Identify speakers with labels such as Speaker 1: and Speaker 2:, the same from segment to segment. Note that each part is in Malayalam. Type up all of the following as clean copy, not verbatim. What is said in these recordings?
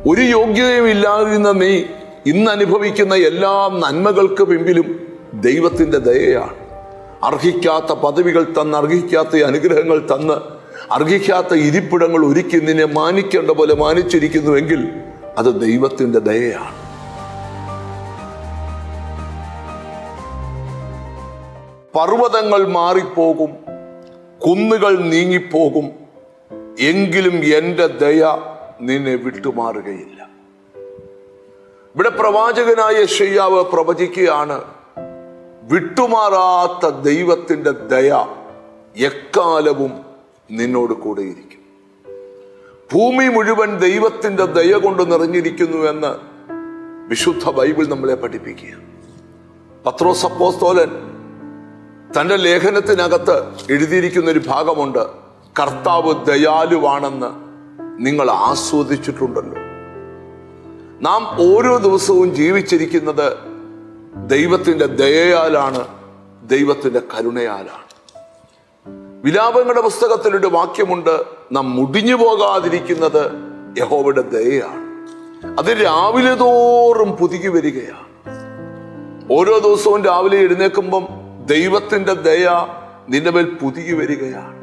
Speaker 1: ഒരു യോഗ്യതയും ഇല്ലാതിരുന്ന നീ ഇന്ന് അനുഭവിക്കുന്ന എല്ലാ നന്മകൾക്ക് പിമ്പിലും ദൈവത്തിന്റെ ദയയാണ്. അർഹിക്കാത്ത പദവികൾ തന്ന്, അർഹിക്കാത്ത അനുഗ്രഹങ്ങൾ തന്ന്, അർഹിക്കാത്ത ഇരിപ്പിടങ്ങൾ ഒരുക്കി നിന്നെ മാനിക്കേണ്ട പോലെ മാനിച്ചിരിക്കുന്നുവെങ്കിൽ അത് ദൈവത്തിന്റെ ദയയാണ്. പർവ്വതങ്ങൾ മാറിപ്പോകും, കുന്നുകൾ നീങ്ങിപ്പോകും, എങ്കിലും എൻ്റെ ദയ നിന്നെ വിട്ടുമാറുകയില്ല. ഇവിടെ പ്രവാചകനായ യെശയ്യാവ് പ്രവചിക്കുകയാണ്, വിട്ടുമാറാത്ത ദൈവത്തിന്റെ ദയ എക്കാലവും നിന്നോട് കൂടെയിരിക്കും. ഭൂമി മുഴുവൻ ദൈവത്തിന്റെ ദയ കൊണ്ട് നിറഞ്ഞിരിക്കുന്നുവെന്ന് വിശുദ്ധ ബൈബിൾ നമ്മളെ പഠിപ്പിക്കുക. പത്രോസ് അപ്പോസ്തലൻ തന്റെ ലേഖനത്തിനകത്ത് എഴുതിയിരിക്കുന്ന ഒരു ഭാഗമുണ്ട്, കർത്താവ് ദയാലുവാണെന്ന് നിങ്ങൾ ആസ്വദിച്ചിട്ടുണ്ടല്ലോ. നാം ഓരോ ദിവസവും ജീവിച്ചിരിക്കുന്നത് ദൈവത്തിന്റെ ദയയാലാണ്, ദൈവത്തിന്റെ കരുണയാലാണ്. വിലാപങ്ങളുടെ പുസ്തകത്തിലൊരു വാക്യമുണ്ട്, നാം മുടിഞ്ഞു പോകാതിരിക്കുന്നത് യഹോവയുടെ ദയയാണ്. അത് രാവിലെ തോറും പുതുക്കി വരികയാണ്. ഓരോ ദിവസവും രാവിലെ എഴുന്നേൽക്കുമ്പം ദൈവത്തിന്റെ ദയ നിന്റെ മേൽ പുതുക്കി വരികയാണ്.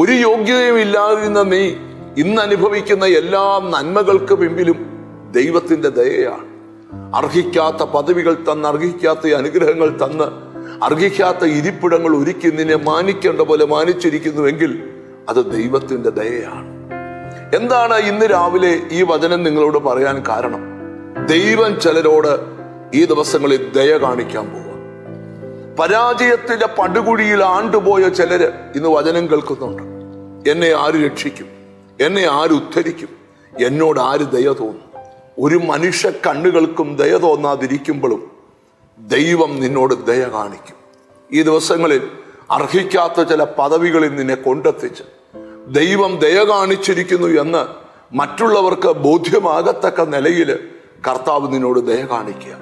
Speaker 1: ഒരു യോഗ്യതയും ഇല്ലാതിരുന്ന നീ ഇന്ന് അനുഭവിക്കുന്ന എല്ലാ നന്മകൾക്ക് പിമ്പിലും ദൈവത്തിന്റെ ദയയാണ്. അർഹിക്കാത്ത പദവികൾ തന്ന്, അർഹിക്കാത്ത അനുഗ്രഹങ്ങൾ തന്ന്, അർഹിക്കാത്ത ഇരിപ്പിടങ്ങൾ ഒരുക്കി നിന്നെ മാനിക്കേണ്ട പോലെ മാനിച്ചിരിക്കുന്നുവെങ്കിൽ അത് ദൈവത്തിന്റെ ദയയാണ്. എന്താണ് ഇന്ന് രാവിലെ ഈ വചനം നിങ്ങളോട് പറയാൻ കാരണം? ദൈവം ചിലരോട് ഈ ദിവസങ്ങളിൽ ദയ കാണിക്കാൻ പോവുക. പരാജയത്തിന്റെ പടുകുഴിയിൽ ആണ്ടുപോയ ചിലര് ഇന്ന് വചനം കേൾക്കുന്നുണ്ട്. എന്നെ ആര് രക്ഷിക്കും? എന്നെ ആര് ഉദ്ധരിക്കും? എന്നോട് ആര് ദയ തോന്നും? ഒരു മനുഷ്യ കണ്ണുകൾക്കും ദയ തോന്നാതിരിക്കുമ്പോഴും ദൈവം നിന്നോട് ദയ കാണിക്കും. ഈ ദിവസങ്ങളിൽ അർഹിക്കാത്ത ചില പദവികളിൽ നിന്നെ കൊണ്ടെത്തിച്ച് ദൈവം ദയ കാണിച്ചിരിക്കുന്നു എന്ന് മറ്റുള്ളവർക്ക് ബോധ്യമാകത്തക്ക നിലയിൽ കർത്താവ് നിന്നോട് ദയ കാണിക്കുക.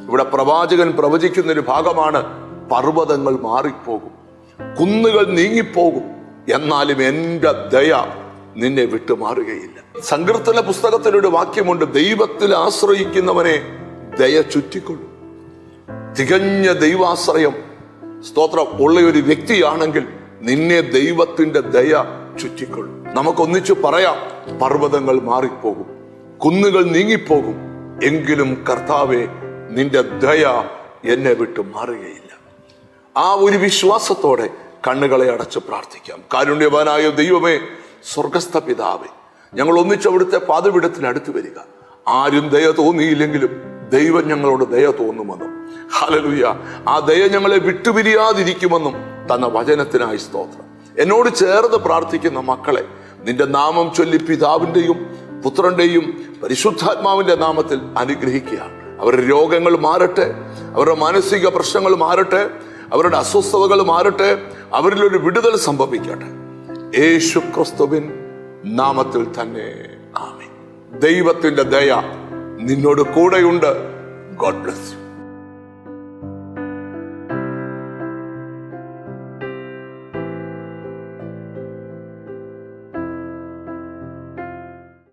Speaker 1: ഇവിടെ പ്രവാചകൻ പ്രവചിക്കുന്നൊരു ഭാഗമാണ്, പർവ്വതങ്ങൾ മാറിപ്പോകും, കുന്നുകൾ നീങ്ങിപ്പോകും, എന്നാലും എൻ്റെ ദയ നിന്നെ വിട്ടുമാറുകയില്ല. സങ്കീർത്തന പുസ്തകത്തിലൊരു വാക്യമുണ്ട്, ദൈവത്തിൽ ആശ്രയിക്കുന്നവനെ ദയ ചുറ്റിക്കൊള്ളും. തികഞ്ഞ ദൈവാശ്രയം സ്തോത്രം ഉള്ള ഒരു വ്യക്തിയാണെങ്കിൽ നിന്നെ ദൈവത്തിന്റെ ദയ ചുറ്റിക്കൊള്ളും. നമുക്കൊന്നിച്ചു പറയാം, പർവ്വതങ്ങൾ മാറിപ്പോകും, കുന്നുകൾ നീങ്ങിപ്പോകും, എങ്കിലും കർത്താവേ നിന്റെ ദയ എന്നെ വിട്ടു മാറുകയില്ല. ആ ഒരു വിശ്വാസത്തോടെ കണ്ണുകളെ അടച്ച് പ്രാർത്ഥിക്കാം. കാരുണ്യവാനായ ദൈവമേ, സ്വർഗസ്ഥ പിതാവേ, ഞങ്ങൾ ഒന്നിച്ച് അവിടുത്തെ പാദപീഠത്തിൽ അടുത്ത് വരിക. ആരും ദയ തോന്നിയില്ലെങ്കിലും ദൈവം ഞങ്ങളോട് ദയ തോന്നുമെന്നും, ഹല്ലേലൂയ, ആ ദയ ഞങ്ങളെ വിട്ടുപിരിയാതിരിക്കുമെന്നും തന്ന വചനത്തിനായി സ്തോത്രം. എന്നോട് ചേർന്ന് പ്രാർത്ഥിക്കുന്ന മക്കളെ നിന്റെ നാമം ചൊല്ലി പിതാവിന്റെയും പുത്രന്റെയും പരിശുദ്ധാത്മാവിന്റെ നാമത്തിൽ അനുഗ്രഹിക്കുക. അവരുടെ രോഗങ്ങൾ മാറട്ടെ, അവരുടെ മാനസിക പ്രശ്നങ്ങൾ മാറട്ടെ, അവരുടെ അസ്വസ്ഥതകൾ മാറട്ടെ, അവരിലൊരു വിടുതൽ സംഭവിക്കട്ടെ. യേശു ക്രിസ്തുവിൻ നാമത്തിൽ തന്നെ ആമേൻ. ദൈവത്തിന്റെ ദയ നിന്നോട് കൂടെയുണ്ട്. God bless you.